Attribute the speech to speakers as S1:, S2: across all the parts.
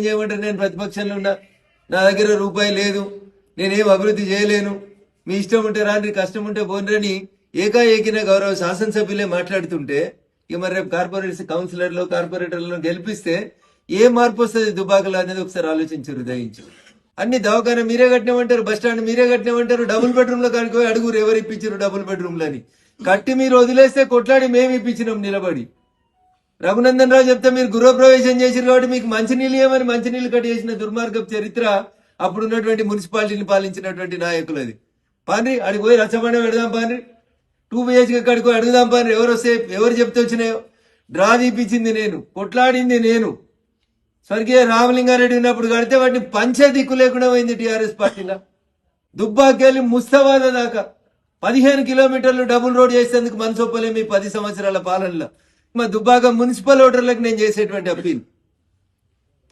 S1: చేయమంటారు? నేను ప్రతిపక్షంలో ఉన్నా, నా దగ్గర రూపాయి లేదు, నేనేం అభివృద్ధి చేయలేను, మీ ఇష్టం ఉంటే రాని, కష్టం ఉంటే పోనరని ఏకాఏకిన గౌరవ శాసనసభ్యులే మాట్లాడుతుంటే ఇక మరి రేపు కార్పొరేటర్లను గెలిపిస్తే ఏ మార్పు వస్తుంది దుబాకలో అనేది ఒకసారి ఆలోచించారు, దయించు. అన్ని దవాఖాన మీరే కట్టినామంటారు, బస్ స్టాండ్ మీరే కట్టినామంటారు, డబుల్ బెడ్రూమ్ లో కనుక అడుగురు ఎవరు ఇప్పించారు డబుల్ బెడ్రూమ్ లని. కట్టి మీరు వదిలేస్తే కొట్లాడి మేము ఇప్పించినాం నిలబడి. రఘునందన్ రావు చెప్తే మీరు గృహప్రవేశం చేశారు కాబట్టి మీకు మంచినీళ్ళు ఏమని మంచినీళ్ళు కట్టి చేసిన దుర్మార్గపు చరిత్ర అప్పుడున్నటువంటి మున్సిపాలిటీని పాలించినటువంటి నాయకులది. పాన్రి అడిగి పోయి రచ్చబండ పెడదాం, పాన్రి 2 BHK కడుకో అడుగుదాం, పాన్రి ఎవరు చెప్తే వచ్చినాయో. డ్రా తీపించింది నేను, కొట్లాడింది నేను. స్వర్గీయ రామలింగారెడ్డి ఉన్నప్పుడు కడితే వాటిని పంచే దిక్కు లేకుండా పోయింది టీఆర్ఎస్ పార్టీలో. దుబ్బాకెళ్ళి ముస్తాబాద్ దాకా 15 కిలోమీటర్లు డబుల్ రోడ్ చేసేందుకు మనసొప్పలే మీ 10 సంవత్సరాల పాలనలో. మా దుబ్బాక మున్సిపల్ ఓటర్లకు నేను చేసేటువంటి అప్పీల్,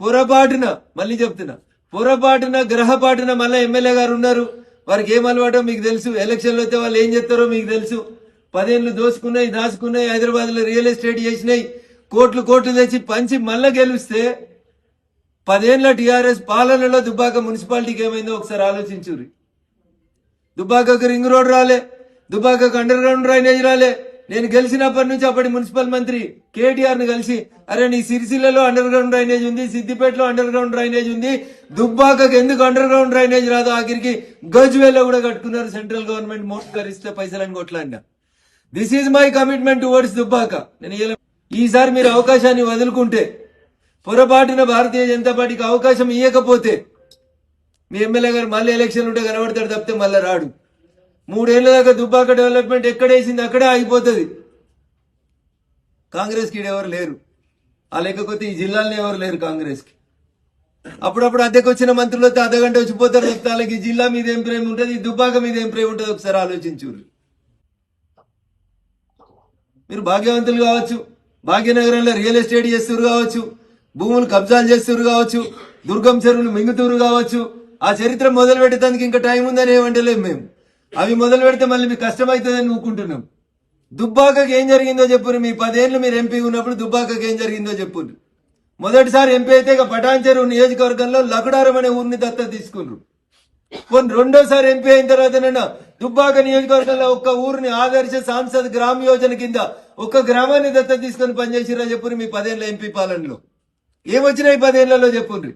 S1: పొరపాటున మళ్ళీ చెప్తున్నా, పొరపాటున గ్రహపాటున మళ్ళీ ఎమ్మెల్యే గారు ఉన్నారు, వారికి ఏం అలవాటో మీకు తెలుసు. ఎలక్షన్లో అయితే వాళ్ళు ఏం చేస్తారో మీకు తెలుసు. 10 ఏళ్ళు దోసుకున్నాయి, దాచుకున్నాయి, హైదరాబాద్ లో రియల్ ఎస్టేట్ చేసినాయి, కోట్లు తెచ్చి పంచి మళ్ళా గెలిస్తే 10 ఏళ్ల టీఆర్ఎస్ పాలనలో దుబ్బాక మున్సిపాలిటీకి ఏమైందో ఒకసారి ఆలోచించుర్రి. దుబ్బాకకు రింగ్ రోడ్ రాలే, దుబ్బాకకు అండర్ గ్రౌండ్ డ్రైనేజ్ రాలే. నేను గెలిచినప్పటి నుంచి అప్పటి మున్సిపల్ మంత్రి కేటీఆర్ ను కలిసి, అరే నీ సిరిసిల్లలో అండర్ గ్రౌండ్ డ్రైనేజ్ ఉంది, సిద్దిపేటలో అండర్ గ్రౌండ్ డ్రైనేజ్ ఉంది, దుబ్బాకకు ఎందుకు అండర్ గ్రౌండ్ డ్రైనేజ్ రాదు? ఆఖరికి గజ్వేల్లో కూడా కట్టుకున్నారు, సెంట్రల్ గవర్నమెంట్ మోటారిస్తే పైసలని కొట్లాడినా. This is my commitment towards Dubbaka. నేను ఈసారి మీరు అవకాశాన్ని వదులుకుంటే, పొరపాటున భారతీయ జనతా పార్టీకి అవకాశం ఇవ్వకపోతే మీ ఎమ్మెల్యే గారు మళ్ళీ ఎలక్షన్ ఉంటే కనబడతాడు తప్పితే మళ్ళీ రాడు. 3 ఏళ్ల దాకా దుబ్బాక డెవలప్మెంట్ ఎక్కడేసింది అక్కడే ఆగిపోతుంది. కాంగ్రెస్ కి ఎవరు లేరు, ఆ లేకపోతే ఈ జిల్లాలో ఎవరు లేరు కాంగ్రెస్ కి. అప్పుడప్పుడు అద్దెకు వచ్చిన మంత్రులు వస్తే అర్ధగంట వచ్చిపోతారు చెప్తే వాళ్ళకి ఈ జిల్లా మీద ఏం ప్రేమ ఉంటుంది, ఈ దుబ్బాక మీద ఏం ప్రేమ ఉంటుంది ఒకసారి ఆలోచించు. మీరు భాగ్యవంతులు కావచ్చు, భాగ్యనగరంలో రియల్ ఎస్టేట్ చేస్తున్నారు కావచ్చు, భూములు కబ్జాలు చేస్తున్నారు కావచ్చు, దుర్గం చెరువులు మింగుతూరు కావచ్చు. ఆ చరిత్ర మొదలు పెట్టడానికి ఇంకా టైం ఉందని ఏమంటలేము మేము. అవి మొదలు పెడితే మళ్ళీ మీకు కష్టమవుతుందని ఊరుకుంటున్నాం. దుబ్బాకకి ఏం జరిగిందో చెప్పురు. మీ 10 ఏళ్ళు మీరు ఎంపీ ఉన్నప్పుడు దుబ్బాకకి ఏం జరిగిందో చెప్పురు. మొదటిసారి ఎంపీ అయితే ఇక పటాన్ చెరువు నియోజకవర్గంలో లకుడారం అనే ఊరిని దత్తత తీసుకున్నారు. రెండోసారి ఎంపీ అయిన తర్వాత దుబ్బాక నియోజకవర్గంలో ఒక్క ఊరిని ఆదర్శ సాంసద్ గ్రామ యోజన కింద ఒక్క గ్రామాన్ని దత్తత తీసుకొని పనిచేసిరా చెప్పురు. మీ 10 ఏళ్ల ఎంపీ పాలనలో ఏమొచ్చినాయి 10 ఏళ్లలో చెప్పుండ్రి.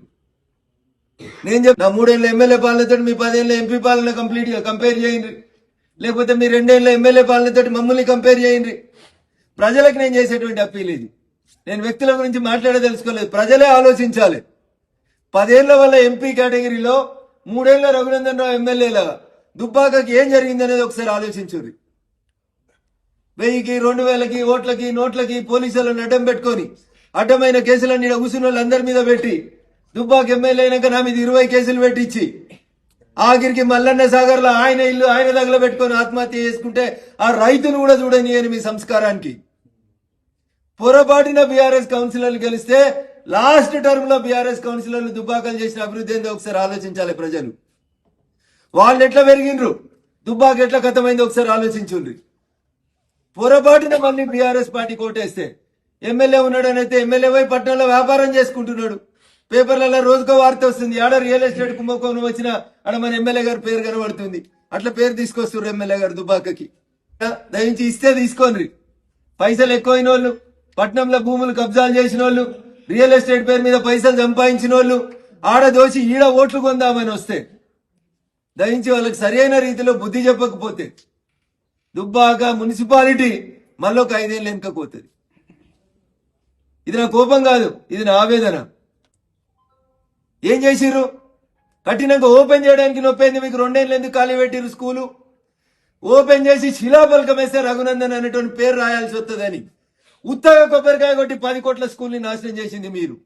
S1: నేను నా 3 ఏళ్ల ఎమ్మెల్యే పాలనతో మీ 10 ఏళ్ల ఎంపీ పాలన కంప్లీట్ గా కంపేర్ చేయండి, లేకపోతే మీ 2 ఏళ్ల ఎమ్మెల్యే పాలనతో మమ్మల్ని కంపేర్ చేయండి. ప్రజలకు నేను చేసేటువంటి అప్పీల్ ఇది. నేను వ్యక్తుల గురించి మాట్లాడే తెలుసుకోలేదు, ప్రజలే ఆలోచించాలి. 10 ఏళ్ల వల్ల ఎంపీ కేటగిరీలో 3 ఏళ్ల రఘునందన్ రావు ఎమ్మెల్యేలాగా దుబ్బాకకి ఏం జరిగింది అనేది ఒకసారి ఆలోచించుర్రి. 1000కి 2000కి ఓట్లకి నోట్లకి పోలీసులను అడ్డం పెట్టుకొని అడ్డమైన కేసులన్నీ కూర్చున్న వాళ్ళందరి మీద పెట్టి దుబ్బాక ఎమ్మెల్యే అయినాక నా మీద 20 కేసులు పెట్టించి ఆఖరికి మల్లన్న సాగర్ లో ఆయన ఇల్లు ఆయన దగ్గర పెట్టుకొని ఆత్మహత్య చేసుకుంటే ఆ రైతును కూడా చూడని అని మీ సంస్కారానికి. పొరపాటిన బీఆర్ఎస్ కౌన్సిలర్లు గెలిస్తే లాస్ట్ టర్మ్ లో బీఆర్ఎస్ కౌన్సిలర్లు దుబ్బాకలు చేసిన అభివృద్ధి ఏందో ఒకసారి ఆలోచించాలి ప్రజలు. వాళ్ళు ఎట్లా పెరిగిండ్రు, దుబ్బాక ఎట్లా కథమైందో ఒకసారి ఆలోచించుండ్రి. పొరపాటున మళ్ళీ బీఆర్ఎస్ పార్టీ కోటేస్తే ఎమ్మెల్యే ఉన్నాడని అయితే ఎమ్మెల్యే పోయి పట్టణంలో వ్యాపారం చేసుకుంటున్నాడు. పేపర్లలో రోజుకో వార్త వస్తుంది, ఆడ రియల్ ఎస్టేట్ కుంభకోణం వచ్చినా ఆడ మన ఎమ్మెల్యే గారి పేరు కనబడుతుంది. అట్లా పేరు తీసుకొస్తున్నారు ఎమ్మెల్యే గారు దుబ్బాకకి. దయించి ఇస్తే తీసుకోండి. పైసలు ఎక్కువైన వాళ్ళు, పట్నంలో భూములు కబ్జాలు చేసిన వాళ్ళు, రియల్ ఎస్టేట్ పేరు మీద పైసలు సంపాదించిన వాళ్ళు ఆడ దోచి ఈడ ఓట్లు కొందామని వస్తే దయించి వాళ్ళకి సరైన రీతిలో బుద్ధి చెప్పకపోతే దుబ్బాక మున్సిపాలిటీ మళ్ళీ ఒక 5 ఏళ్ళు వెనుకపోతుంది. ఇది నా కోపం కాదు, ఇది నా ఆవేదన. ఏం చేసిర్రు? కట్టినాక ఓపెన్ చేయడానికి నొప్పింది మీకు. 2 ఏళ్ళు ఎందుకు ఖాళీ పెట్టిర్రు స్కూలు? ఓపెన్ చేసి శిలాఫలకం వేస్తే రఘునందన్ అనేటువంటి పేరు రాయాల్సి వస్తుందని ఉత్తగా కొబ్బరికాయ కొట్టి 10 కోట్ల స్కూల్ని నాశనం చేసింది మీరు.